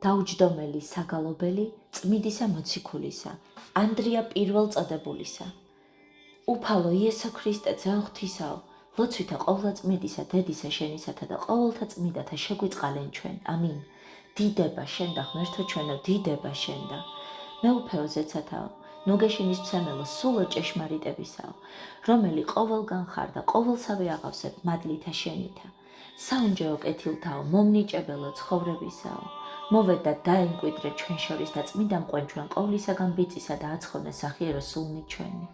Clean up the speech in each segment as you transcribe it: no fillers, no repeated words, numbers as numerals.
დაუჯდომელი საგალობელი, წმიდისა მოციქულისა, ანდრია პირველ წოდებულისა. უფალო იესო ქრისტე ძეო ღვთისაო, ლოცვითა ყოვლადწმიდისა დედისა შენისათა და ყოველთა წმიდათა შეგვიწყალენ ჩვენ. ამინ. დიდება შენ და ღმერთო ჩვენო, დიდება შენ და მეუფეო ზეცათაო, ნუგეშინის მცემელო სულო ჭეშმარიტებისაო, რომელი ყოველგან ხარ და ყოველსავე აღავსებ მადლითა შენითა. საუნჯეო კეთილთაო, მომნიჭებელო ცხოვრებისაო, მოვედ და დაემკვიდრე ჩვენ შორის და წმიდა მყვენ ჩვენ ყოვლისაგან ბიწისა და აცხოვნე სახიერო სულნი ჩვენი.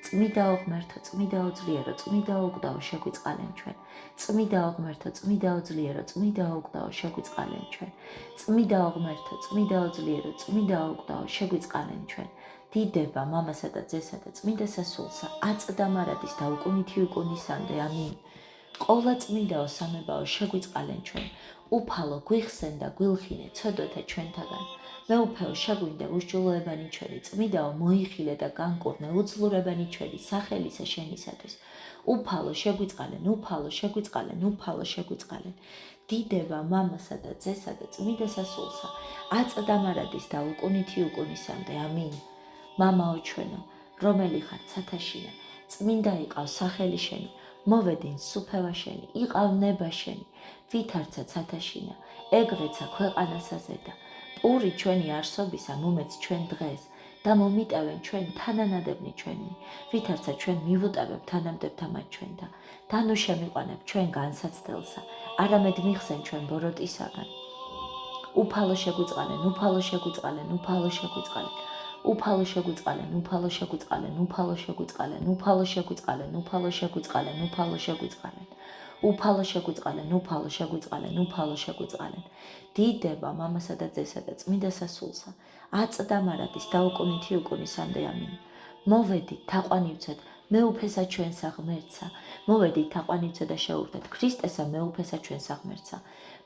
წმიდაო ღმერთო, წმიდაო ძლიერო, წმიდაო უგდაო შეგვიწყალენ ჩვენ. წმიდაო ღმერთო, წმიდაო ძლიერო, წმიდაო უგდაო შეგვიწყალენ ჩვენ. წმიდაო ღმერთო, წმიდაო ძლიერო, წმიდაო უგდაო შეგვიწყალენ ჩვენ. დიდება მამასა და ძესა და წმიდა სასულსა, აწდა მარადის და უკუნითი უკუნისამდე. ამინ. ყოვლადწმიდაო სამებაო შეგვიწყალენ ჩვენ. უფალო გვიხსენ და გვილხინე ცოდვათა ჩვენთაგან. მეუფეო შეგვინდა უსჯულოებანი ჩვენი, წმიდაო მოიხილე და განკურნე უძლურებანი ჩვენი სახელისა შენისათვის. უფალო შეგვიწყალენ, უფალო შეგვიწყალენ, უფალო შეგვიწყალენ. დიდება მამასა და ძესა და წმიდა სასულსა, აწდა მარადის და უკუნითი უკუნისამდე. ამინ. მამაო ჩვენო, რომელი ხარ ცათაშინა, წმინდა იყავ სახელი შენი, მოვედინ სუფევა შენი, იყავ ნება შენი, ვითარცა ცათაშინა, ეგრეცა ქვეყანასა ზედა. პური ჩვენი არსობისა მომეც ჩვენ დღეს და მომიტევენ ჩვენ თანანადებნი ჩვენი, ვითარცა ჩვენ მივუტევებ თანამდებთა მათ ჩვენ და დანუ შემიყვანებ ჩვენ განსაცდელსა, არამედ მიხსენ ჩვენ ბოროტისაგან. უფალო შეგვიწყალენ, უფალო შეგვიწყალენ, უფალო შეგვიწყალენ. უფალო შეგვიწყალენ, უფალო შეგვიწყალენ, უფალო შეგვიწყალენ, უფალო შეგვიწყალენ, უფალო შეგვიწყალენ, უფალო შეგვიწყალენ. უფალო შეგვიწყალენ, უფალო შეგვიწყალენ, უფალო შეგვიწყალენ. დიდება მამასა და ძესა და წმიდა სასულსა, აწდა მარადის და უკუნითი უკუნისამდე. ამინ. მოვედით თაყვანივცეთ მეუფესა ჩვენსა ღმერთსა, მოვედით თაყვანივცეთ და შეურდეთ ქრისტესა მეუფესა ჩვენსა ღმერთსა,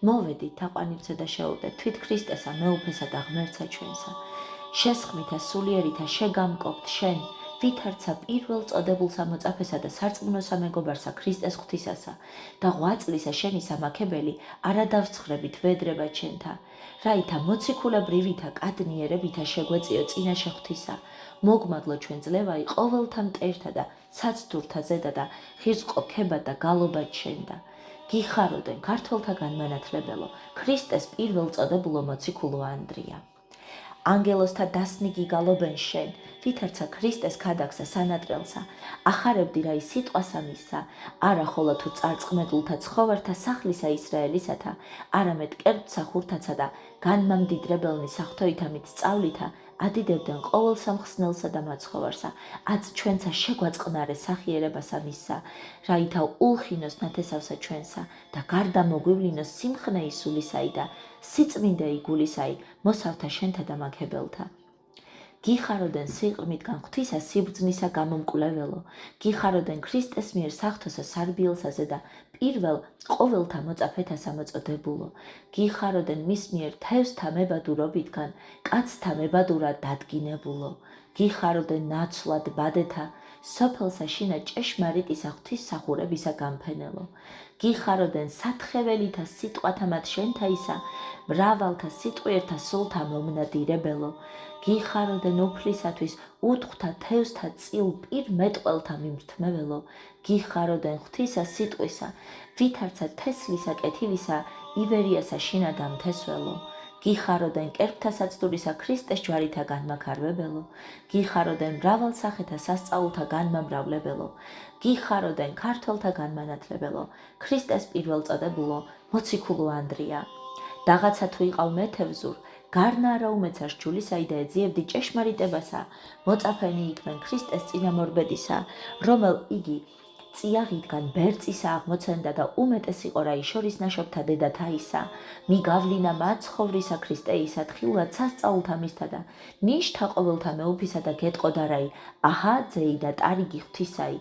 მოვედით თაყვანივცეთ და შეურდეთ თვით ქრისტესა მეუფესა და ღმერთსა ჩვენსა. შესხმითა სულიერითა შეგამკობთ შენ, ვითარცა პირველ წოდებულსა მოწაფესა და სარწმუნოსა მეგობარსა ქრისტეს ღვთისასა და ღვაწლისა შენი სამაქებელი არადავსცხრებით ვედრება ჩვენთა, რაითა მოციქულებრივითა კადნიერებითა შეგვეწიო წინაშე ღვთისა, მოგმადლო ჩვენ ძლევაი ყოველთა მტერთა და საცდურთა ზედა და ღირსყოფება და გალობა ჩვენდა. გიხაროდენ ქართველთა განმანათლებელო, ქრისტეს პირველ წოდებულო მოციქულო ანდრია. ანგელოსთა დასნიგი გალობენ შენ, ვითარცა ქრისტეს ქადაგსა სანატრელსა, ახარებდი რა ის სიტყვასა მისსა, არა ხოლო თუ წარწყმედულთა ცხოვართა სახლისა ისრაელისათა, არამედ კერძსახურთაცა და განმამდიდრებელნი საღვთოითამით სწავლითა, ადიდებდნენ ყოველ სამხსნელსა და მაცხოვარსა, აც ჩვენსა შეგვაწყნარე სახიერებასა მისსა, რაითა ულხინოს ნათესავსა ჩვენსა და გარდა მოგვივლინოს სიმხნე ისულისაი და სიწმინდე იგულისაი მოსავთა შენთა და მაქებელთა. გიხაროდენ სიყრმითგან ღვთისა სიბრძნისა გამომკვლეველო, გიხაროდენ ქრისტეს მიერ სახთოსა სარბიელსაზე და პირველ ყოველთა მოწაფეთა სამოწოდებულო, გიხაროდენ მის მიერ თევსთა მებადურობითგან კაცთა მებადურად დადგინებულო, გიხაროდენ ნაცვლად ბადეთა სოფელსა შინა ჭეშმარიტისა ღვთისმსახურებისა გამფენელო, გიხაროდენ სათხეველითა სიტყვათა მათ შენთაისა, მრავალთა სიტყვიერთა სულთა მომნადირებელო, გიხაროდენ უფლისათვის უთხთა თევსთა წილ პირ მეტყველთა მიმრთმეველო, გიხაროდენ ღვთისა სიტყვისა, ვითარცა თესლისა კეთილისა ივერიასა შინა დამთესველო, გიხაროდენ კერპთა საცდურისა ქრისტეს ჯვარითა განმაქარვებელო, გიხაროდენ მრავალ სახეთა სასწაულთა განმამრავლებელო, გიხაროდენ ქართველთა განმანათლებელო, ქრისტეს პირველ წოდებულო მოციქულო ანდრია. დაღაცა თუ იყავ მეთევზურ, გარნა არა უმეცარ რჯულისაი და ეძიებდი ჭეშმარიტებასა, მოწაფენი იქმენ ქრისტეს წინამორბედისა, რომელ იგი წიაღიდან ბერწისა აღმოცენდა და უმეტეს იყო რა იშორის ნაშობთა დედათა ისა, მიგავლინა მაცხოვრისა ქრისტეისა თხილად სასწაულთა მისთა და ნიშთა ყოველთა მეუფისა და გეტყოდა რაი, აჰა ძეი და ტარიგი ღვთისაი,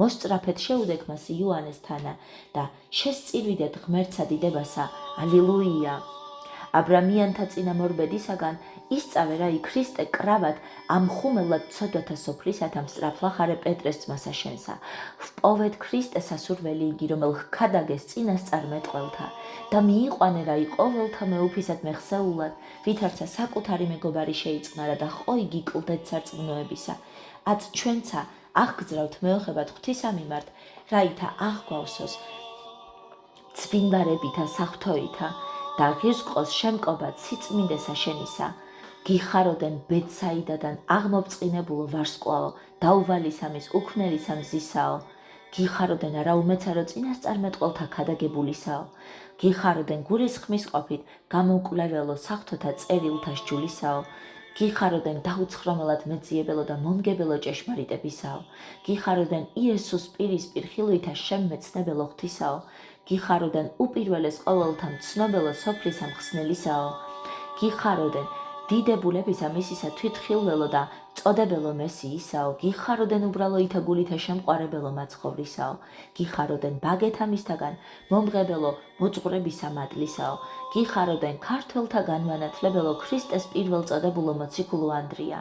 მოსწრაფეთ შეუდექმას იოანესთანა და შესწირვიდეთ ღმერთსა დიდებასა, ალილუია. აბრამიანთა წინამორბედისაგან ისწავე, რა ქრისტე კრავად ამ ხუმელად ცოდვათა სოფლისათა მსწრაფლახარე პეტრეს ძმასა შენსა. ვპოვეთ ქრისტე სასურველი იგი, რომელ ჰქადაგეს წინასწარ მეტყველთა და მიიყვანე რა ყოველთა მეუფისად მეხსეულად, ვითარცა საკუთარი მეგობარი შეიწყნარა და ყოი გიკლდეთ სარწმუნოებისა. აც ჩვენცა აღგზრავთ მეოხებად ღვთისა მიმართ, რაითა აღგვავსოს ცვინვარებითა საღვთოითა და ღირსყოს შემკობად სიწმინდესა შენისა. გიხაროდენ ბედსაიდადან აღმობწყინებულო ვარსკვლავო, დაუვალისამის უქმნელისა მზისაო. გიხაროდენ არა უმეცარო წინასწარმეტყველთა ქადაგებულისაო. გიხაროდენ გურისხმის ყოფით გამოკვლეველო საღვთოთა წერილთა სჯულისაო. გიხაროდენ დაუცხრომელად მეძიებელო და მომგებელო ჭეშმარიტებისაო. გიხაროდენ იესოს პირისპირ ხილვითა შემმეცნებელო ღვთისაო. გიხაროდენ უპირველეს ყოველთა მცნობელო სოფლისა მხსნელისაო. გიხაროდენ დიდებულებისა მისისა თვითხილველო და წოდებელო მესიისაო. გიხაროდენ უბრალოითა გულითა შემყარებელო მაცხოვრისაო. გიხაროდენ ბაგეთა მისთაგან მომღებელო მოწყვრებისა მადლისაო. გიხაროდენ ქართველთა განმანათლებელო ქრისტეს პირველწოდებულო მოციქულო ანდრია.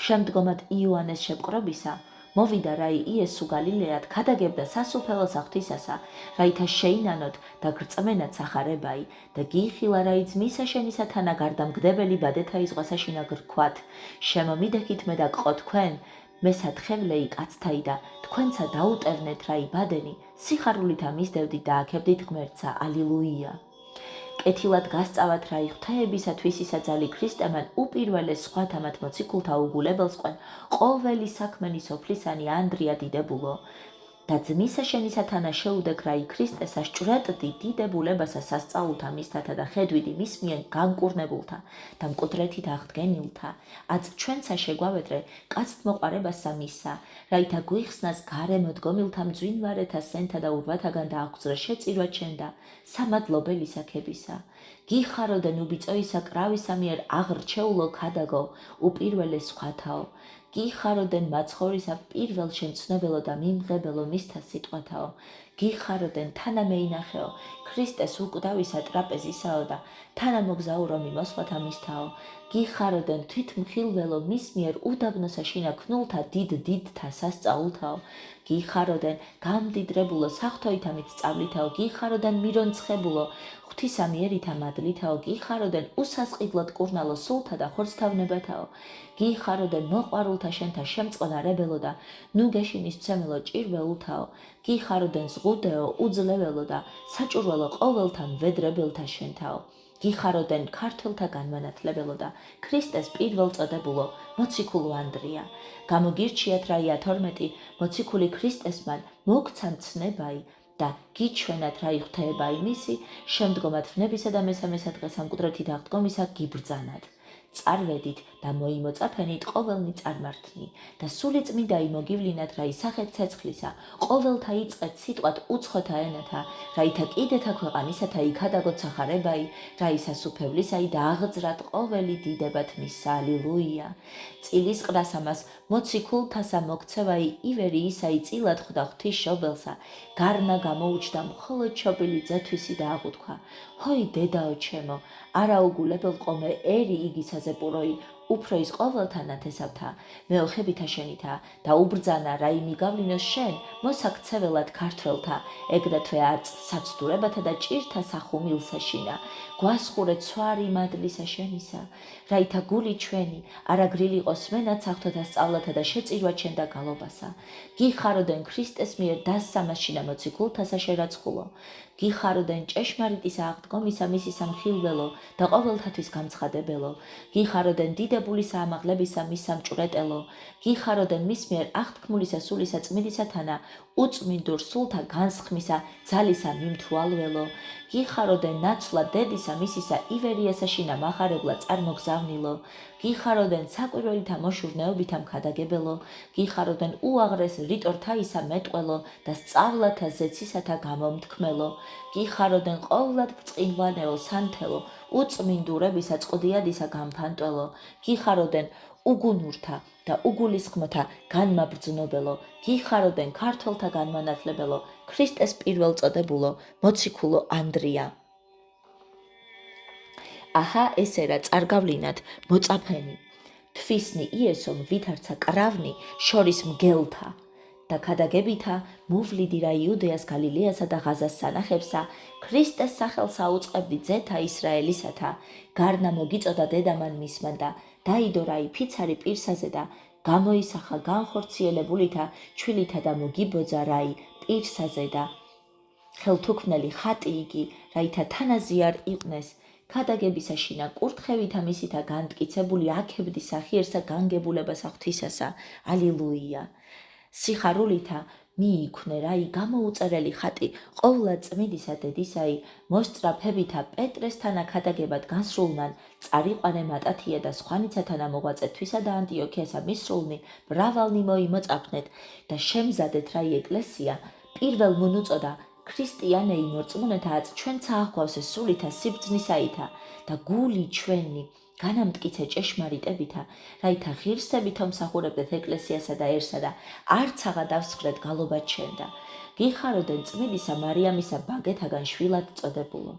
შემდგომად იოანეს შეპყრობისა მოვიდა რა იესო გალილეად ქადაგებდა სასუფეველო ღვთისასა, რაითა შეინანოთ და გრწმენად სახარებაი და გიხილა რა ძმისა შენისა თანა გარდამგდებელი ბადეთა იზღვასაშინა გრქვათ. შემომიდექით მე და გყო თქვენ მესათხევლეი კაცთაი და თქვენცა დაუტევნეთ რა ბადენი, სიხარულითა მისდევდით და აქებდით ღმერთსა. ალილუია. კეთილად გასწავათ რა ღვთაებისათვის ისაძალი ქრისტემან უპირველეს სხვათა მათ მოციქულთა უგულებელს ყვენ ყოველი საქმენი სოფლისანი ანდრია დიდებულო და ძმისა შენისა თანა შეუდექ რა ქრისტესა სჭვრეტდი დიდებულებასა სასწაულთა მისთათა და ხედვიდი მის მიენ განკურნებულთა და მკვდრეთით აღდგენილთა. აც ჩვენცა შეგვავედრე კაცთ მოყარებასა მისსა, რაითა გვიხსნას გარემოდგომილთა მძვინვარეთა სენთა და ურვათაგან და აღგზრა შეწირვა ჩვენ და სამადლობელისა ქებისა. გიხაროდენ უბიწოისა კრავისა მიერ აღრჩეულო ქადაგო უპირველეს სხვათაო. გიხაროდენ მაცხოვრისა პირველ შემცნობელო და მიმღებელო მისთა სიტყვათაო. გიხაროდენ თანა მეინახეო ქრისტეს უკვდავისა ტრაპეზისაო და თანა მოგზაურო მიმოსვლათა მისთაო. გიხაროდენ თვითმხილველო მის მიერ უდაბნოსა შინაქნულთა დიდთა სასწაულთაო. გიხაროდენ გამდიდრებულო საღვთოითა მისწავლითაო. გიხაროდენ მირონცხებულო ღვთისა მიერითა მადლითაო. გიხაროდენ უსასყიდლოდ კურნალო სულთა და ხორცთავნებათაო. გიხაროდენ მოყვარულთა შენთა შემწყნარებელო და ნუგეშინის მცემელო ჭირველთაო. გიხაროდენ ზღუდეო უძლეველო და საჭურველო ყოველთა მვედრებელთა შენთაო. გიხაროდენ ქართველთა განმანათლებელო და ქრისტეს პირველწოდებულო მოციქულო ანდრია. გამოგირჩიათ რა 12 მოციქული ქრისტესმან მოგცა მცნებაი და გიჩვენათ რა ღვთაებაი მისი, შემდგომად ვნებისა და მესამესა დღეს ამ მკვდრეთით აღდგომისა გიბრძანათ. წარვედით და მოიმოწაფენით ყოველნი წარმართნი და სული წმინდაი მოგივლინათ რა ისახეთ ცეცხლისა, ყოველთა იწყეთ სიტყვათ უცხოთა ენათა, რაითა კიდეთა ქვეყანისათა იქადაგოთ სახარებაი, რა ისასუფევლისაი და აღძრათ ყოველი დიდებათ მისსა. ალილუია. წილის ყრას ამას მოციქულთასა მოგცევაი ივერი ისაი წილად ხვდა ღვთის შობელსა, გარნა გამოუჩდა მხოლოდ შობილი ძეთვისი და აღუთქვა: ჰოი დედაო ჩემო, არა უგულებელ ყომე ერი იგისაზე პუროი უფრო ის ყოველთა ნათესავთა მეოხებითა შენითა და უბრძანა რა იმიგავლინოს შენ მოსაქცეველად ქართველთა, ეგრეთვე არც საცდურებათა და ჭირთა სახუმილსაშინა. გვასხურე ცვარი მადლისა შენისა, რაითა გული ჩვენი არა გრილიყოს მენად საღვთოთა სწავლათა და შეწირვა ჩვენ და გალობასა. გიხაროდენ ქრისტეს მიერ დასსამაშინა მოციქულთასა შერაცხულო. გიხაროდენ ჭეშმარიტისა აღდგომისა მისისა მხილველო და ყოველთათვის გამცხადებელო. გიხაროდენ დიდებულისა ამაღლებისა მისსა მჭვრეტელო. გიხაროდენ მის მიერ აღთქმულისა სულისა წმინდისა თანა უწმინდურ სულთა განსხმისა ძალისა მიმთვალველო. გიხაროდენ ნაცვლა დედისა მისისა ივერიასა შინა მახარებლა წარმოგზავნილო. გიხაროდენ საკვირველითა მოშურნეობითა მქადაგებელო. გიხაროდენ უაღრეს რიტორთაისა მეტყველო და სწავლათა ზეცისათა გამომთქმელო. გიხაროდენ ყოვლად ბრწყინვალეო სანთელო, უწმინდურებისა წყდიადისა გამფანტველო. გიხაროდენ უგუნურთა და უგულისხმოთა განმაბრძნობელო. გიხაროდენ ქართველთა განმანათლებელო, ქრისტეს პირველწოდებულო მოციქულო ანდრია. აჰა ესერა წარგავლინათ მოწაფენი თვისნი იესომ ვითარცა კრავნი შორის მგელთა და ქადაგებითა მუვლიდი რა იუდეას გალილეასა და ღაზას სანახებსა ქრისტეს სახელს აუწყებდი ძეთა ისრაელისათა გარნა მოგიწოდა დედამან მისმან და დაიდო რაი ფიცარი პირსაზე და გამოისახა განხორციელებულითა ჩვილითა და მოგიბოძა რაი პირსაზე და ხელთუქმნელი ხატი იგი რაითა თანაზი არ იყვნეს ქადაგებისაშინა კურთხევითა მისითა განმტკიცებული აქებდი სახიერსა განგებულებას ღვთისასა ალილუია სიხარულითა მიიქვნე რაი გამოუწერელი ხატი ყოვლა წმიდისა დედისაი მოსწრაფებითა პეტრესთანა ქადაგებად განსრულნან წარიყვანე მატათია და სხვანიცათანა მოღვაწეთვისა და ანტიოქიასა მისრულნი მრავალნი მოიმოწაფნეთ და შემზადეთ რაი ეკლესია პირველ მონუწოდა ქრისტიანეი მორწმუნეთაც ჩვენცა აღგვავსე სულითა სიბრძნისაითა და გული ჩვენი განამტკიცე ჭეშმარიტებითა რაითა ღირსებით ომსახურებდეთ ეკლესიასა დაერსა და არცაღა დავსხრეთ გალობა ჩენდა გიხაროდენ წმიდისა მარიამისა ბაგეთაგან შვილად წოდებულო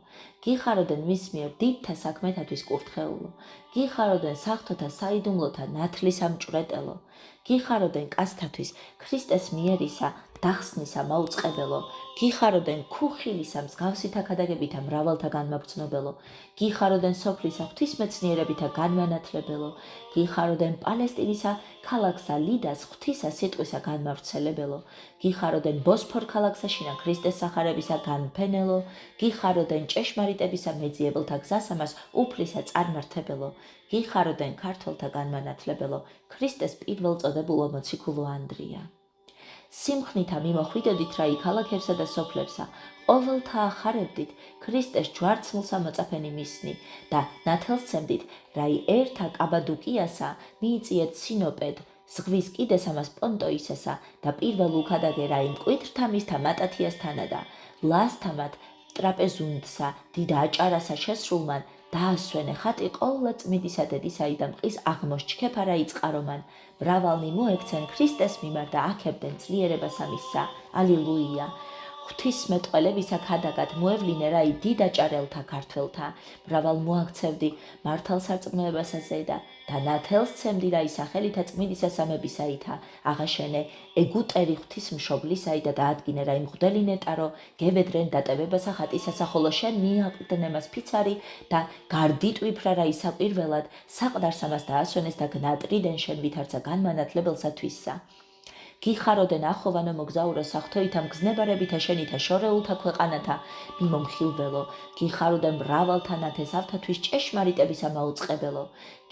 გიხაროდენ მის მიერ დიდთა საქმეთათვის კურთხეულო გიხაროდენ საღვთოთა საიდუმლოთა ნათლის ამჭვრეტელო გიხაროდენ კაცთათვის ქრისტეს მიერისა დახსნისა მაუწყებელო გიხაროდენ ქუხილისა მსგავსითა ქადაგებითა მრავალთა განმაგრძნობელო გიხაროდენ სოფლისა ღვთისმეცნიერებითა განმანათლებელო გიხაროდენ პალესტინისა ქალაქსა ლიდას ღვთისა სიტყვისა განმავრცელებელო გიხაროდენ ბოსფორ ქალაქსაშინა ქრისტეს სახარებისა განფენელო გიხაროდენ ჭეშმარიტებისა მეძიებელთა გზასამას უფლისა წარმართებელო გიხაროდენ ქართველთა განმანათლებელო ქრისტეს პირველწოდებულო მოციქულო ანდრია სიმხნითა მიმოხვიდოდით რაი ქალაქებსა და სოფლებსა ყოველთა ახარებდით ქრისტეს ჯვარცმულსა მოწაფენი მისნი და ნათელსცემდით რაი ერთა კაბადუკიასა მიიწიეთ სინოპედ ზღვის კიდესამას პონტოისასა და პირველ უქადაგე რაი მკვიდრთა მისთა მატათიასთანა და ლასთამათ ტრაპეზუნდსა დიდ აჭარასა შესრულმან დაასვენე ხატი ყოვლა წმიდისა დედისაი და მყის აღმოსჩქეფა რაი წყარომან მრავალნი მოექცენ ქრისტეს მიმართ და აქებდნენ ძლიერებას ამისა ალილუია ღვთისმეტყველებისა ქადაგად მოევლინე რაი დიდ აჭარელთა ქართველთა მრავალ მოაქცევდი მართალსარწმუნოებასაზე და ნათელსცემდი რაი სახელითა წმიდისა სამებისაითა აღაშენე ეგუტერი ღვთისმშობლისაი და დაადგინე რაი მღვდელი ნეტარო გებედრენ დატევებასა ხატისასა ხოლო შენ მიაყრდნემას ფიცარი და გარდიტვიფრა რაი საყირველად საყდარს ამას დაასვენეს და გნატრიდენ შენ ვითარცა განმანათლებელსა თვისსა გიხაროდენ ახოვანო მოგზაურო საღვთოითა მგზნებარებითა შენითა შორეულთა ქვეყანათა მიმომხილველო გიხაროდენ მრავალთა ნათესავთათვის ჭეშმარიტებისა მაუწყებელო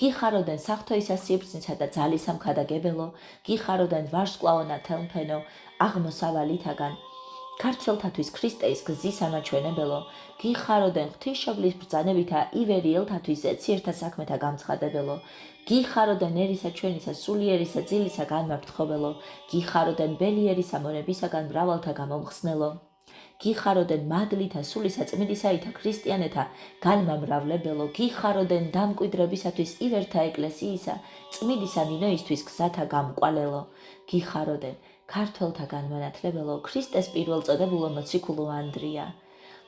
გიხაროდენ საღვთოისა სიბრძნისა და ძალისა მქადაგებელო გიხაროდენ ვარსკვლავონა თელმფენო აღმოსავალითაგან ქართველთათვის ქრისტეის გზის ამაჩვენებელო გიხაროდენ ღვთისმშობლის ბრძანებითა ივერიელთათვის ზეციერთა საქმეთა გამცხადებელო გიხაროდენ ერისა ჩვენისა სულიერისა ძილისა განმაფრთხობელო გიხაროდენ ბელიერისა მონებისაგან მრავალთა გამომხსნელო გიხაროდენ მადლითა სულისა წმიდისაითა ქრისტიანეთა განმამრავლებელო გიხაროდენ დამკვიდრებისათვის ივერთა ეკლესიისა წმიდისა ნინოისთვის გზათა გამყვალელო გიხაროდენ ქართველთა განმანათლებელო ქრისტეს პირველწოდებულო მოციქულო ანდრია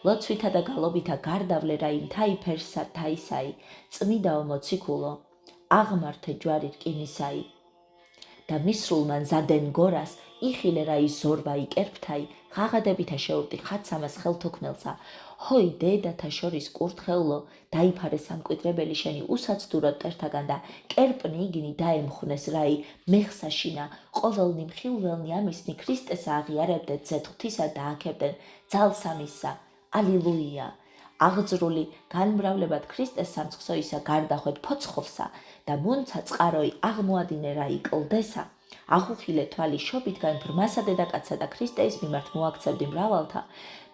ლოცვითა და გალობითა გარდავლე რაი მთაიფერსა თაისაი წმიდაო მოციქულო აღმართე ჯვარი რკინისაი და მისრულმან ზადენ გორას იხილე რაი ზორვა იკერფთაი ღაღადებითა შეურტი ხაცამას ხელთუქმნელსა ჰოი დედათა შორის კურთხეულო დაიფარე სამკვიდრებელი შენი უსაცდურო მტერთაგან და კერპნი იგინი დაემხვნეს რაი მეხსაშინა ყოველნი მხილველნი ამისნი ქრისტესა აღიარებდეთ ზეთხთისა და აქებდნენ ძალსამისა ალილუია აღძრული განმრავლებად ქრისტეს სამწყსოისა გარდახვედ ფოცხოვსა და მუნცა წყაროი აღმოადინე რაი კლდესა აღუხილე თვალი შობითგან ბრმასა დედაკაცსა და ქრისტეის მიმართ მოაქცევდი მრავალთა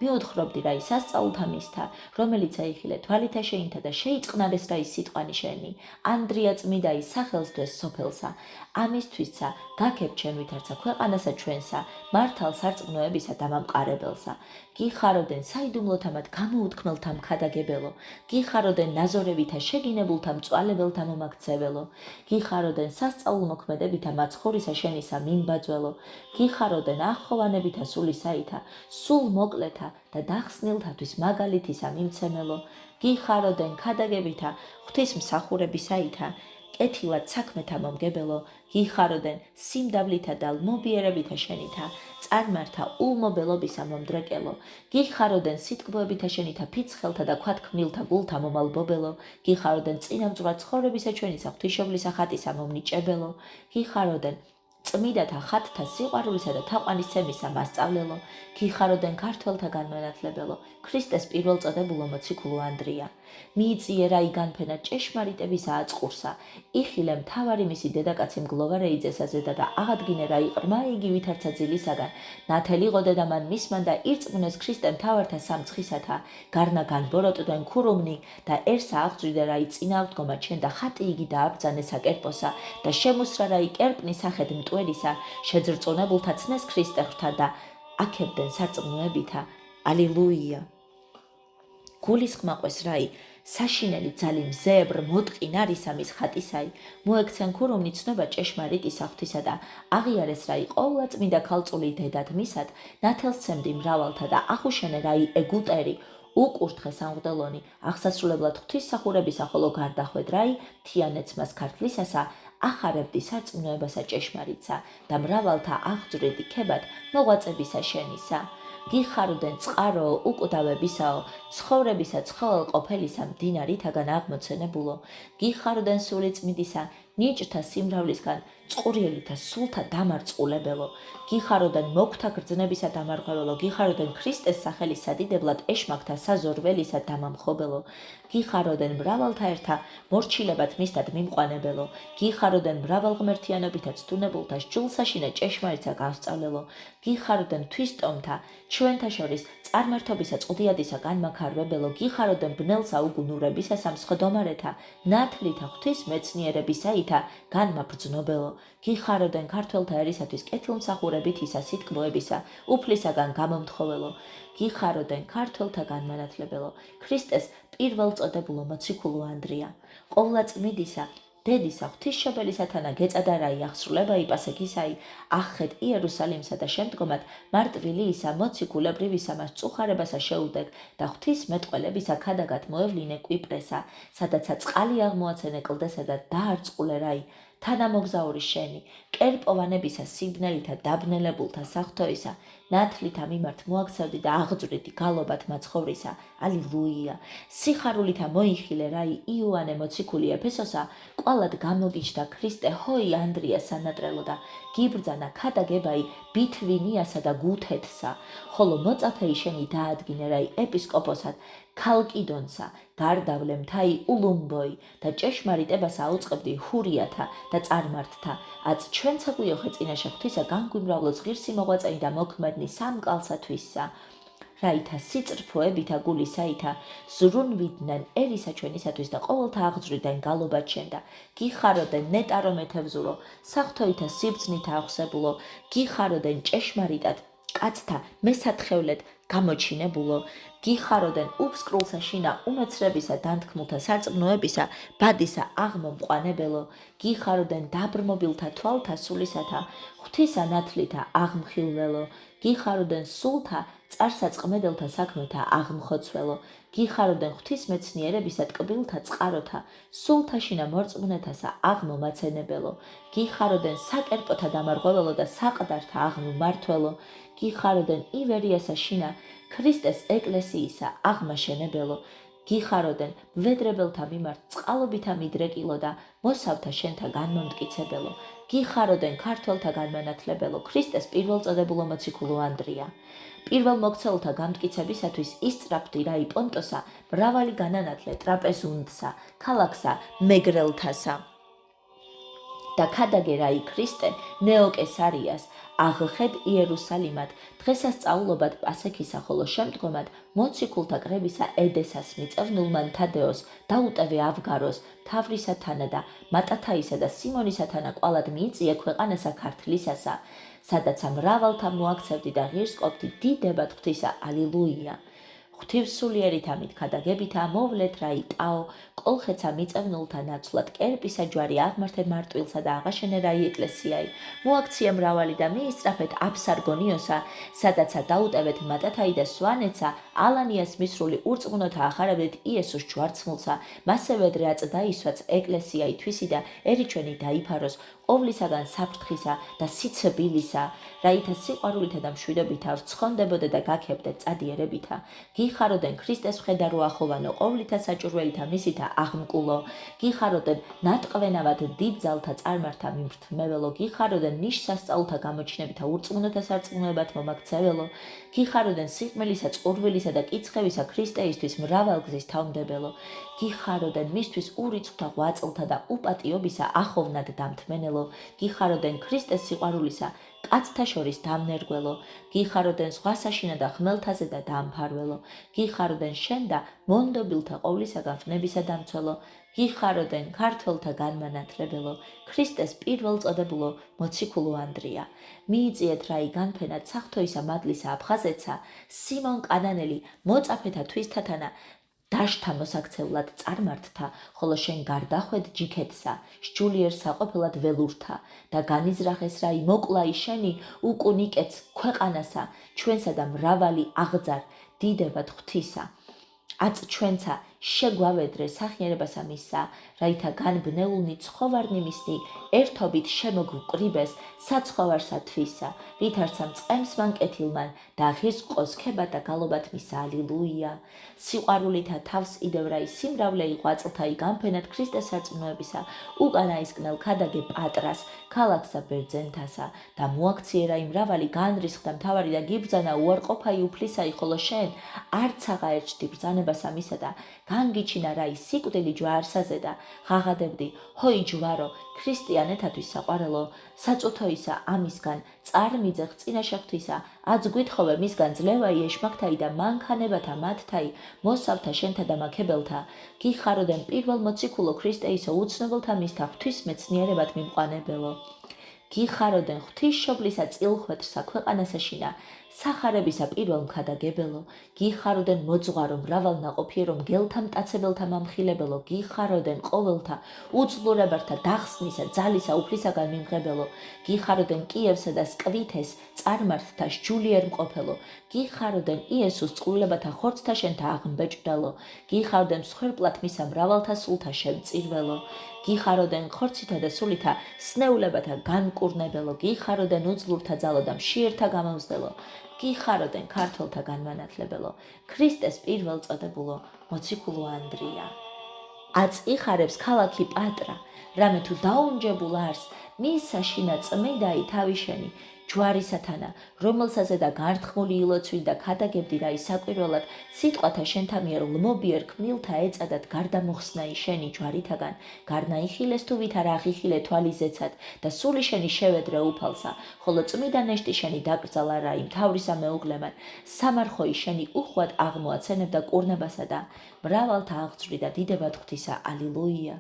მიუთხრობდი რაი სასწაულთა მისთა რომელიც აიხილე თვალითა შეინთა და შეიწყნარეს რაი სიტყვანი შენი ანდრია წმიდაი სახელს დვეს სოფელსა ამისთვისცა გაქებ ჩვენ ვითარცა ქვეყანასა ჩვენსა მართალ სარწმუნოებისა დამამყარებელსა გიხაროდენ საიდუმლოთა მათ გამოუთქმელთა მქადაგებელო გიხაროდენ ნაზორევითა შეგინებულთა მწვალებელთა მომაქცეველო გიხაროდენ სასწაულმოქმედებითა მაცხოვრისა შენისა მიმბაძველო გიხაროდენ ახხოვანებითა სულისაითა სულ მოკლეთა და დახსნილთათვის მაგალითისა მიმცემელო გიხაროდენ ქადაგებითა ღვთისმსახურებისაითა, კეთილად საქმეთა მომგებელო, გიხაროდენ სიმდაბლითა და ლმობიერებითა შენითა, წარმართა ულმობელობისა მომდრეკელო, გიხაროდენ სიტყვებითა შენითა ფიცხელთა და ქვათქმნილთა გულთა მომალბობელო, გიხაროდენ წინამძღვრად ცხოვრებისა ჩვენისა ღვთისმშობლისა ხატისა მომნიჭებელო, გიხაროდენ წმიდათა ხატთა სიყვარულისა და თაყვანისცემისა მასწავლელო, გიხაროდენ ქართველთა განმანათლებელო, ქრისტეს პირველწოდებულო მოციქულო ანდრია, მიიწიე რაი განფენა ჭეშმარიტებისა აწყურსა, იხილე მთავარი მისი დედაკაცი მგლოვარეიძესა ზედა და აღადგინე რაი ყრმა იგი ვითარცა ძილისაგან, ნათელიღოდე და მან მისმან და ირწმუნეს ქრისტე მთავართა სამცხისათა, გარნა განბოროტდნენ ქურუმნი დაერსა აღძვრიდე რაი წინააღდგომა ჩენ და ხატი იგი დააბრძანე საკერპოსა და შემუსრა რაი კერპნი სახედ მტვერისა, შეძრწუნებულთა ცნეს ქრისტე ღვთა და აქებდნენ სარწმუნოებითა. ალილუია. გულისხმაყვეს რაი საშინელი ძალი მზეებრ მოტყინარისა მის ხატისაი, მოექცენ ქურუმნი ცნობა ჭეშმარიტისა ღვთისა და აღიარეს რაი ყოვლადწმინდა ქალწული დედად მისად, ნათელსცემდი მრავალთა და ახუშენე რაი ეგუტერი, უკურთხე სამღვდელონი, აღსასრულებლად ღვთისმსახურებისა ხოლო გარდახვედ რაი თიანეცმას ქართლისასა, ახარებდი სარწმუნოებასა ჭეშმარიტსა და მრავალთა აღძვრედი ქებად მოღვაწებისა შენისა. გიხაროდენ წყაროო უკვდავებისაო, ცხოვრებისა ცხოველ ყოფელისა მდინარითაგან აღმოცენებულო, გიხაროდენ სული წმიდისა, ნიჭთა სიმრავლისგან წყურიელითა სულთა დამარწყულებელო, გიხაროდენ მოგვთა გრძნებისა დამარღვეველო, გიხაროდენ ქრისტეს სახელის სადიდებლად ეშმაკთა საზორველისა დამამხობელო, გიხაროდენ მრავალთა ერთა მორჩილებად მისდად მიმყვანებელო, გიხაროდენ მრავალღმერთიანობითა ცდუნებულთა სჯულსაშინე ჭეშმარიტსა გავსწავლელო, გიხაროდენ თვისტომთა ჩვენთა შორის წარმართობისა წყდიადისა განმაქარვებელო, გიხაროდენ ბნელსა უგუნურებისა სამსხდომარეთა ნათლითა ღვთის მეცნიერებისაითა განმაბრძნობელო, გიხაროდენ ქართველთა ერისათვის კეთილმსახურებითისა სიტყვოებისა უფლისაგან გამომთხოველო, გიხაროდენ ქართველთა განმანათლებელო, ქრისტეს პირველწოდებულო მოციქულო ანდრია, ყოვლადწმიდისა დედისა ღვთისმშობელისათანა გეწადა რაი აღსრულება იპასექისაი, აღხეთ იერუსალიმსა და შემდგომად მარტვილიისა მოციქულებრივისა მას წუხარებასა შეუდეგ და ღვთისმეტყველებისა ქადაგად მოევლინე კვიპრესა, სადაცა წყალი აღმოაცენე კლდესა და დაარწყულე რაი თანამოგზაური შენი, კერპოვანებისა სიბნელითა დაბნელებულთა საღვთოისა, ნათლითა მიმართ მოაქცევდი და აღძვრიდი გალობათ მაცხოვრისა. ალილუია. სიხარულითა მოიხილე რაი იოანე მოციქული ეფესოსა, კვალად გამოგიჩდა ქრისტე ჰოი ანდრია სანატრელო და გიბრძანა ქადაგებაი ბითვინიასა და გუთეთსა, ხოლო მოწაფეი შენი დაადგინე რაი ეპისკოპოსად ქალკიდონსა, გარდავლე მთაი ულუმბოი და ჭეშმარიტებას აუწყებდი ჰურიათა და წარმართთა, აც ჩვენ საგვიოხე წინაშე ღვთისა განგვიმრავლო ღირსი მოღვაწენი და მოქმედნი სამკალსა თვისსა, რაითა სიწრფოებითა გულისაითა ზრუნვიდნენ ერისა ჩვენისათვის და ყოველთა აღძვრიდან გალობად შენ და გიხაროდენ ნეტარო მეთევზულო, საღვთოითა სიბრძნითა აღსებულო, გიხაროდენ ჭეშმარიტად კაცთა მესათხევლად გამოჩინებულო, გიხაროდენ უფსკრულსა შინა უმეცრებისა დანთქმულთა სარწმუნოებისა ბადისა აღმომყვანებელო, გიხაროდენ დაბრმობილთა თვალთა სულისათა ღვთისა ნათლითა აღმხილველო, გიხაროდენ სულთა წარსაწყმედელთა საქმეთა აღმხოცველო, გიხაროდენ ღვთისმეცნიერებისა ტკბილთა წყაროთა სულთა შინა მორწმუნეთასა აღმომაცენებელო, გიხაროდენ საკერპოთა დამარღვეველო და საყდართა აღმმართველო, გიხაროდენ ივერიასა შინა ქრისტეს ეკლესიისა აღმაშენებელო, გიხაროდენ ვედრებელთა მიმართ წყალობითა მიდრეკილო და მოსავთა შენთა განმომტკიცებელო, გიხაროდენ ქართველთა განმანათლებელო, ქრისტეს პირველწოდებულო მოციქულო ანდრია. პირველ მოქცეულთა გამტკიცებისათვის ისწრაფდი რაი პონტოსა მრავალი განანათლე ტრაპეზუნდსა, ქალაქსა მეგრელთასა და ქადაგე რაი ქრისტე ნეოკესარიას, აღხედ იერუსალიმად, დღესასწაულობად პასექისა, ხოლო შემდგომად მოციქულთა კრებისა ედესას მიწევნულმან თადეოს დაუტევე ავგაროს, თავრისათანა და მატათაისა და სიმონისათანა კვალად მიიწიე ქვეყანასა ქართლისასა, სადაცა მრავალთა მოაქცევდი და ღირს ყოფდი დიდებად ღვთისა. ალილუია. ღვთივსულიერით ამით ქადაგებითა მოვლეთ რა იტაო კოლხეცა მიწევნულთა ნაცვლად კერპისა ჯვარი აღმართე მარტვილსა და აღაშენე რა ეკლესიაი მოაქცია მრავალი და მიისწრაფეთ აბსარგონიოსა სადაცა დაუტევეთ მატათაი და სვანეცა ალანიას მისრული ურწმუნოთა ახარებდით იესოს ჯვარცმულსა მასევე დღე აწ დაისვაც ეკლესიაი თვისი და ერიჩვენი დაიფაროს ყოვლისაგან საფრთხისა და სიცბილისა რაითა სიყვარულითა და მშვიდობითა ვრცხონდებოდე და გაქებდეთ წადიერებითა გიხაროდენ ქრისტეს მხედარო ახოვანო ყოვლითა საჭურველითა მისითა აღმკულო გიხაროდენ ნატყვენავად დიდ ძალთა წარმართა მიმრთმეველო გიხაროდენ ნიშსასწაულთა გამოჩნებითა ურწმუნოთა სარწმუნოებად მომაქცეველო გიხაროდენ სიყმელისა წყურვილისა და კიცხევისა ქრისტეისთვის მრავალგზის თავმდებელო გიხაროდენ მისთვის ურიცხვთა ღვაწლთა და უპატიობისა ახოვნად დამთმენელო გიხაროდენ ქრისტეს სიყვარულისა კაცთა შორის დამნერგველო გიხაროდენ ზღვასაშინა და ხმელთაზე და დამფარველო გიხაროდენ შენ და მონდობილთა ყოვლისაგან ხნებისა დამცველო გიხაროდენ ქართველთა განმანათლებელო ქრისტეს პირველწოდებულო მოციქულო ანდრია მიიწიეთ რაი განფენად საღვთოისა მადლისა აფხაზეცა სიმონ კანანელი მოწაფეთა თვისთათანა დაშთა მოსაქცევლად წარმართთა, ხოლო შენ გარდახვედ ჯიქეთსა, სჯულიერ საყოფელად ველურთა და განიზრახეს რაი მოკლაი შენი უკუნიკეც ქვეყანასა, ჩვენსა და მრავალი აღძარ დიდებად ღვთისა. აწ ჩვენცა შეგვავედრე სახიერებასა მისსა, რაითა განბნეულნი ცხოვარნი მისნი ერთობით შემოგვრიბეს საცხოვარსა თვისა, ვითარცა მწყემს მან კეთილმან და ღირს ყოსქება და გალობათ მისა ალილუია. სიყვარულითა თავს იდევ რაი სიმრავლე იყო აწლთაი განფენად ქრისტეს სარწმუნოებისა, უკანა ისკნელ ქადაგე პატრას, ქალაქსა ბერძენთასა და მოაქციე რაი მრავალი განრისხდა მთავარი და გიბრძანა უარყოფაი უფლისაი, ხოლო შენ არც აღაერჩდი ბრძანებასა მისა და განგიჩინა რაი სიკვდილი ჯვარსაზე და ღაღადებდი ჰოი ჯვარო ქრისტიანეთათვის საყვარელო საწუთოისა ამისგან წარმიძე წინაშე ღვთისა აც გვითხოვე მისგან ძლევაი ეშმაკთაი და მანქანებათა მათთაი მოსავთა შენთა და მაქებელთა გიხაროდენ პირველ მოციქულო ქრისტეისო უცნობელთა მისთა ღვთის მეცნიერებად მიმყვანებელო გიხაროდენ ღვთისმშობლისა წილხვეთრსა ქვეყანასაშინა სახარებისა პირველ მქადაგებელო გიხაროდენ მოძღვარო მრავალ ნაყოფიერო მგელთა მტაცებელთა მამხილებელო გიხაროდენ ყოველთა უძლურებართა დახსნისა ძალისა უფლისაგან მიმღებელო გიხაროდენ კიევსა და სკვითეს წარმართთა სჯულიერ მყოფელო გიხაროდენ იესოს წყვილებათა ხორცთა შენთა აღმბეჭდელო გიხაროდენ მსხვერპლად მისა მრავალთა სულთა შემწირველო გიხაროდენ ხორცითა და სულითა სნეულებათა განკურნებელო გიხაროდენ უძლურთა ძალო და მშიერთა გამომსდელო გიხაროდენ ქართველთა განმანათლებელო ქრისტეს პირველწოდებულო მოციქულო ანდრია აწ იხარებს ქალაქი პატრა რამე თუ დაუნჯებულ არს მისა შინა წმიდაი თავი შენი ჯვარისათანა რომელსაზე და გართხმული ილოცვი და ქადაგებდი რაი საკვირველად სიტყვათა შენთა მიერ ლმობიერ ქმნილთა ეწადათ გარდამოხსნაი შენი ჯვარითაგან გარნაიხილეს თუ ვითარ აღიხილე თვალიზეცად და სული შენი შევედრე უფალსა ხოლო წმიდა ნეშტი შენი დაკრძალა რაი მთავრისა მეუღლემან სამარხოი შენი უხვად აღმოაცენებდა კურნებასა და მრავალთა აღძვრი და დიდებად ღვთისა ალილუია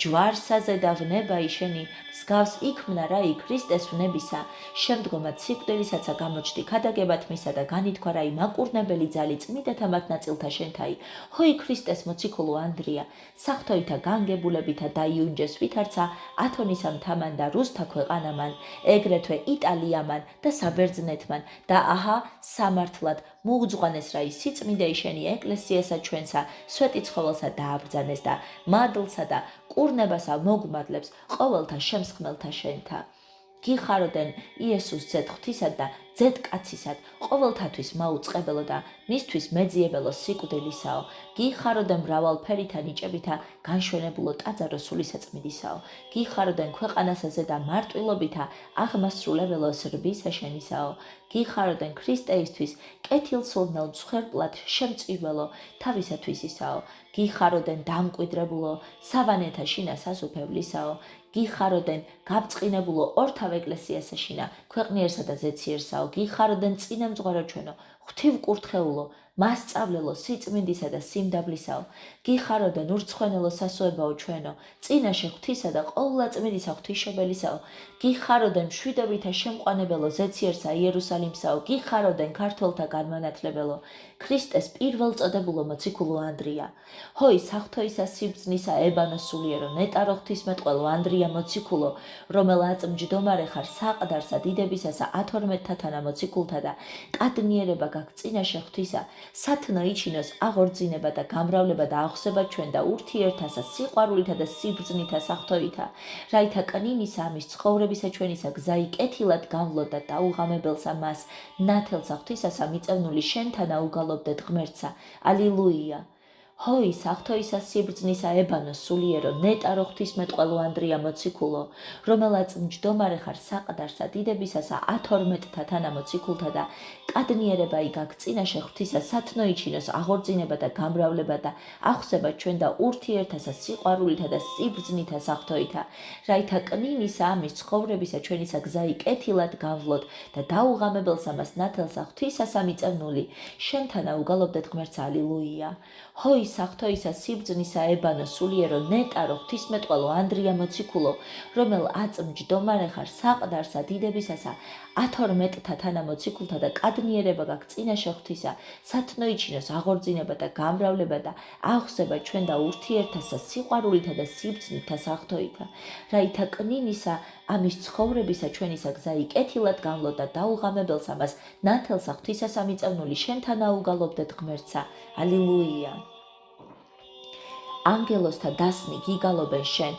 ჯვარსაზე და ვნებაი შენი მსგავს იქმნა რაი ქრისტეს ვნებისა შემდგომად სიკვდილისაცა გამოჩდი ქადაგებათ მისა და განითქვა რაი მაკურნებელი ძალი წმიდათა მათ ნაწილთა შენთაი ჰოი ქრისტეს მოციქულო ანდრია საღვთოითა განგებულებითა დაიუნჯეს ვითარცა ათონისა მთამან და რუსთა ქვეყანამან ეგრეთვე იტალიამან და საბერძნეთმან და აჰა სამართლად მოუძღვანეს რაი სიწმიდეი შენი ეკლესიასა ჩვენსა სვეტი ცხოველსა დააბრძანეს და მადლსა და კურნებასა მოგმადლებს ყოველთა შემსხმელთა შენთა გიხაროდენ იესოს ძედ ღვთისად და ძედ კაცისად ყოველთათვის მაუწყებელო და მისთვის მეძიებელო სიკვდილისაო გიხაროდენ მრავალფერითა ნიჭებითა განშვენებულო ტაძარო სულისაწმიდისაო გიხაროდენ ქვეყანასაზე და მარტვილობითა აღმასრულებელო სრბისა შენისაო გიხაროდენ ქრისტეისთვის კეთილსურნელ მსხვერპლად შემწირველო თავისათვისისაო გიხაროდენ დამკვიდრებულო სავანეთა შინა სასუფევლისაო გიხაროდენ გაბწყინებულო ორთავ ეკლესიასაშინა ქვეყნიერსა და ზეციერსაო გიხაროდენ წინამძღვარო ჩვენო ღვთივკურთხეულო მასწავლელო სიწმინდისა და სიმდაბლისაო, გიხაროდენ ურცხვენელო სასოებაო ჩვენო, წინაშე ღვთისა და ყოვლადწმიდისა ღვთისმშობელისაო, გიხაროდენ მშვიდობითა შემყვანებელო ზეციერსა იერუსალიმსაო, გიხაროდენ ქართველთა განმანათლებელო, ქრისტეს პირველწოდებულო მოციქულო ანდრია, ჰოი საღვთოისა სიბრძნისა ებანო სულიერო, ნეტარო ღვთისმეტყველო ანდრია მოციქულო, რომელაც მჯდომარე ხარ საყდარსა დიდებისასა 12 თათანა მოციქულთა და კადნიერება გაქვს წინაშე ღვთისა, სათნო იჩინოს აღორძინება და გამრავლება და აღსება ჩვენ და ურთიერთასა სიყვარულითა და სიბრძნითა საღვთოითა, რაითა კნინისა ამის ცხოვრებისა ჩვენისა გზა იკეთილად გამვლოდ და დაუღამებელსა მას ნათელსა ღვთისასა მიწევნული შენთან აუგალობდეთ ღმერთსა. ალილუია. ჰოი საღვთოისა სიბრძნისა ებანო სულიერო, ნეტარო ღვთისმეტყველო ანდრია მოციქულო, რომელაც მჯდომარე ხარ საყდარსა დიდებისასა 12 თათანა მოციქულთა და კადნიერება გაქვს წინაშე ღვთისა, სათნო იჩინოს აღორძინება და გამრავლება და აღსება ჩვენ და ურთიერთასა სიყვარულითა და სიბრძნითა საღვთოითა, რაითა კნინისა ამის ცხოვრებისა ჩვენისა გზა იკეთილად გამვლოდ და დაუღამებელსა მას ნათელსა ღვთისასა მიწევნული შენთან აუგალობდეთ ღმერთსა. ალილუია. ჰოი საღვთოისა სიბრძნისა ებანო სულიერო, ნეტარო ღვთისმეტყველო ანდრია მოციქულო, რომელაც მჯდომარე ხარ საყდარსა დიდებისასა 12 თათანა მოციქულთა და კადნიერება გაქვს წინაშე ღვთისა, სათნო იჩინოს აღორძინება და გამრავლება და აღსება ჩვენ და ურთიერთასა სიყვარულითა და სიბრძნითა საღვთოითა, რაითა კნინისა ამის ცხოვრებისა ჩვენისა გზა იკეთილად გამვლოდ და დაუღამებელსა მას ნათელსა ღვთისასა მიწევნული შენთან აუგალობდეთ ღმერთსა. ალილუია. ანგელოსთა დასნი გიგალობენ შენ,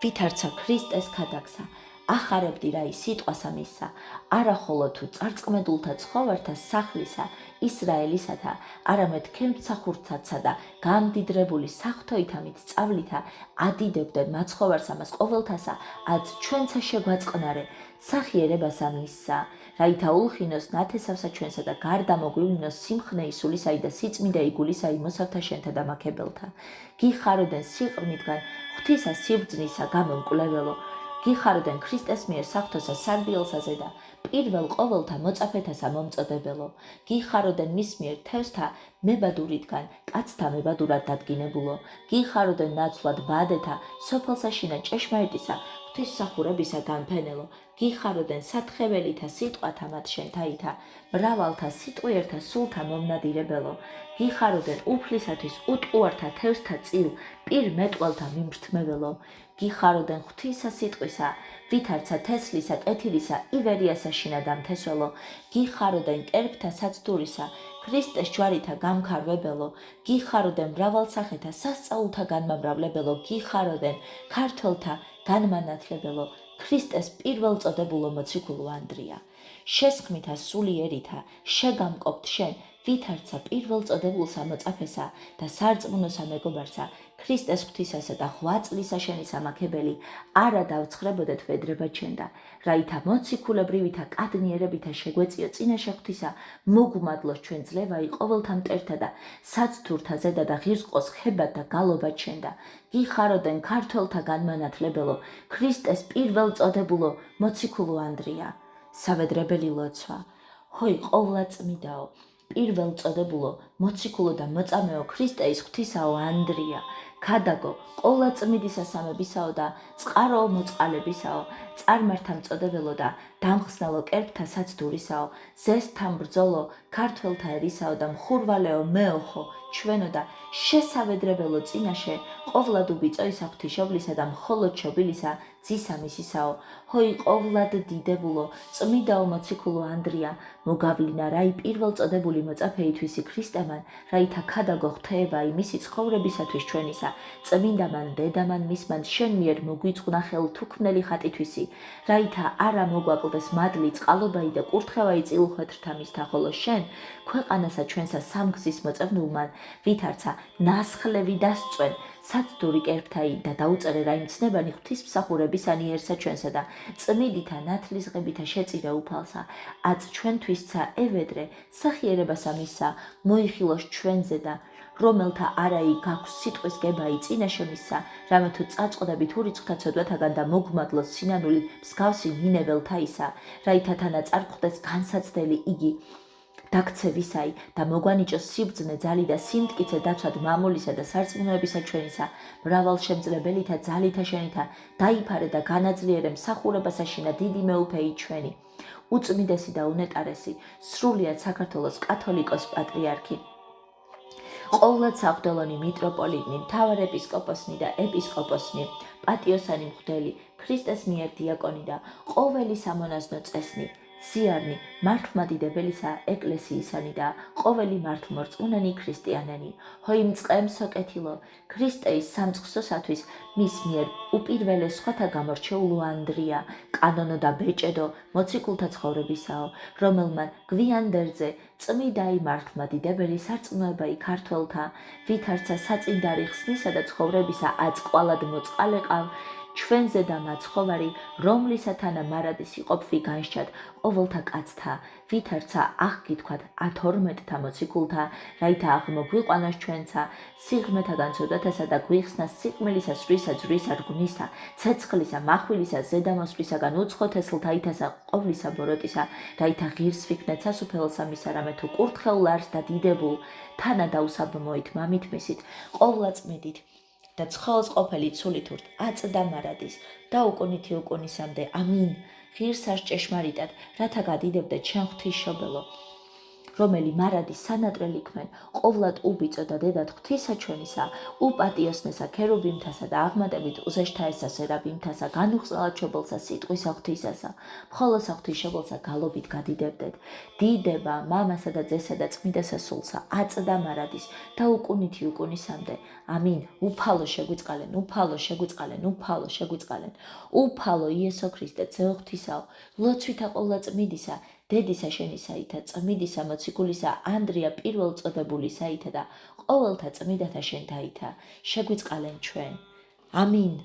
ვითარცა ქრისტეს ქადაგსა, ახარებდი რა ის სიტყვასა მისსა, არა ხოლო თუ წარწმედულთა ცხოვართა სახლისა, ისრაელისათა, არამედ ქემსახურცაცა და გამდიდრებული საღვთოითა მისწავლითა, ადიდებდნენ მაცხოვარსა მას ყოველთასა, აც ჩვენცა შეგვაწყნარე, სახიერებასა მისსა, რაითა ულხინოს ნათესავსა ჩვენსა და გარდა მოგვივნოს სიმხნე ისულისაი და სიწმინდა იგულისაი მოსავთა შენთა და მაქებელთა. გიხაროდენ სიყრმისგან ღვთისა სიბრძნისა გამო მკვლეველო, გიხაროდენ ქრისტეს მიერ საღვთოსა სარბიელსაზე და პირველ ყოველთა მოწაფეთასა მომწოდებელო, გიხაროდენ მის მიერ თევსთა მებადურითგან კაცთა მებადურად დადგინებულო, გიხაროდენ ნაცვლად ბადეთა სოფელსა შინა ჭეშმარიტისა ღვთისმსახურებისა განფენელო, გიხაროდენ სათხეველითა სიტყვათა მათ შენთაითა, მრავალთა სიტყვიერთა სულთა მომნადირებელო, გიხაროდენ უფლისათვის უტყუართა თევსთა წილ პირ მეტყველთა მიმრთმეველო, გიხაროდენ ღვთისა სიტყვისა, ვითარცა თესლისა კეთილისა ივერიასა შინა დამთესველო, გიხაროდენ კერპთა საცდურისა, ქრისტეს ჯვარითა გამქარვებელო, გიხაროდენ მრავალსახეთა სასწაულთა განმამრავლებელო, გიხაროდენ ქართველთა განმანათლებელო, ქრისტეს პირველწოდებულო მოციქულო ანდრია, შესხმითა სულიერითა შეგამყოფთ შენ, ვითარცა პირველწოდებულსა მოწაფესა და სარწმუნოსა მეგობარსა, ქრისტეს ღვთისასა და ღვაწლისა შენისა მაქებელი, არა დავცხრებოდეთ ვედრება ჩენდა, რაითა მოციქულებრივითა კადნიერებითა შეგვეწიო წინაშე ღვთისა, მოგუმადლოს ჩვენ ძლევაი ყოველთა მტერთა და საცდურთა ზედა და ღირსყოს ხებად და გალობად ჩენდა, გიხაროდენ ქართველთა განმანათლებელო, ქრისტეს პირველწოდებულო მოციქულო ანდრია, სავედრებელი ლოცვა. ჰოი ყოვლადწმიდაო, პირველწოდებულო მოციქულო და მოწამეო ქრისტეის ღვთისაო ანდრია, ქადაგო ყოვლადწმიდისა სამებისაო და წყარო მოწყალებისაო, წარმართა მწოდებელო და დამხსნელო კერპთა საცდურისაო, ზესთან ბრძოლო ქართველთა ერისაო და მხურვალეო მეოხო ჩვენო და შესავედრებელო წინაშე ყოვლად უბიწოისა ღვთისმშობლისა და მხოლოდ შობილისა ძისა მისისაო, ჰოი ყოვლად დიდებულო წმიდაო მოციქულო ანდრია, მოგავლინა რაი პირველწოდებული მოწაფეითვისი ქრისტემან, რაითა ქადაგო ღვთაება იმისი ცხოვრებისათვის ჩვენისა, წმინდამან დედამან მისმან შენ მიერ მოგვიწყნა ხელთუქმნელი ხატითვისი, რაითა არა მოგვაკლდეს მადლი წყალობაი და კურთხევაი წილუხვეთრთა მისთა, ხოლო შენ ქვეყანასა ჩვენსა სამგზის მოწევნულმან, ვითარცა ნასხლევი დასწვენ, საცდური კერპთაი და დაუწერე რა იმცნებანი ღვთისმსახურებისანიერსა ჩვენსა და წმიდითა ნათლისღებითა შეწირე უფალსა, აც ჩვენთვისცა ევედრე სახიერებასა მისსა, მოიხილოს ჩვენზე და რომელთა არაი გაქვს სიტყვის გებაი წინაშე მისსა, რამე თუ წაწყდებით ურიცხთა ცოდვათაგან და მოგმადლოს სინანული მსგავსი ნინეველთაისა, რაითა თანა წარკვდეს განსაცდელი იგი დაქცევისაი და მოგვანიჭოს სიბრძნე, ძალი და სიმტკიცე დაცვად მამულისა და სარწმუნოებისა ჩვენისა, მრავალშემძლებელითა ძალითა შენითა, დაიფარე და განაძლიერე მსახურებასა შინა დიდი მეუფეი ჩვენი, უწმიდესი და უნეტარესი, სრულიად საქართველოს კათოლიკოს პატრიარქი, ყოვლად საღვთელონი მიტროპოლიტნი, მთავარ ეპისკოპოსნი და ეპისკოპოსნი, პატიოსანი მღვდელი, ქრისტეს მიერ დიაკონი და ყოველი სამონაზნო წესნი, სიარნი, მართლმადიდებელისა ეკლესიისანი და ყოველი მართლმორწმუნენი ქრისტიანენი, ჰოიმ წყემ სოკეთილო, ქრისტეის სამწყსოსათვის მის მიერ უპირველეს სხვათა გამორჩეულო ანდრია, კანონო და ბეჭედო, მოციქულთა ცხოვრებისაო, რომელმან გვიანდერზე წმიდაი მართლმადიდებელი სარწმუნოებაი ქართველთა, ვითარცა საწინდარი ხსნისა და ცხოვრებისა აწყვალად მოწყალეყავ, ჩვენზე და მაცხოვარი, რომლისათანა მარადის იყოფვი განსჯად ყოველთა კაცთა, ვითარცა აღგითქვათ 12-თა მოციქულთა, რაითა აღმოგვიყვანოს ჩვენცა, სიღრმეთა განცოდვათასა და გვიხსნას სიყმელისა სვრისა ძვრისა რგვნისა, ცეცხლისა, מחვილისა, ზედამოსვლისაგან უცხოთესლთა ითასა ყოვლისა ბოროტისა, რაითა ღირს ვიქნეთ სასუფეველსა მისა, რამე თუ კურთხეულ არს და დიდებულ, თანა და უსაბმოით მამით მისით, ყოვლადწმიდით და ცხელს ყოფილი ცულითურთ აწდა მარადის და უკუნითი უკუნისამდე ამინ ღირსას ჭეშმარიტად რათა გადიდებდეთ ჩვენ ღვთისმშობელო რომელი მარადის სანატრელი ქმენ ყოვლად უბიწო და დედად ღვთისა ჩვენისა უპატიოსნესა ქერუბიმთასა და აღმატებით უზეშთაესა სერაბიმთასა განუხსნელად სიტყვისა ღვთისასა მხოლოსა ღვთისმშობელსა გალობით გადიდებდეთ დიდება მამასა და ძესა და წმიდასა სულსა აწდა მარადის და უკუნითი უკუნისამდე ამინ უფალო შეგვიწყალენ უფალო შეგვიწყალენ უფალო შეგვიწყალენ უფალო იესო ქრისტე ძე ღვთისაო ლოცვითა ყოვლა წმიდისა დედისა შენისაითა წმიდისა მოციქულისა ანდრია პირველ წოდებულისაითა და ყოველთა წმიდათა შენთაითა შეგვიწყალენ ჩვენ ამინ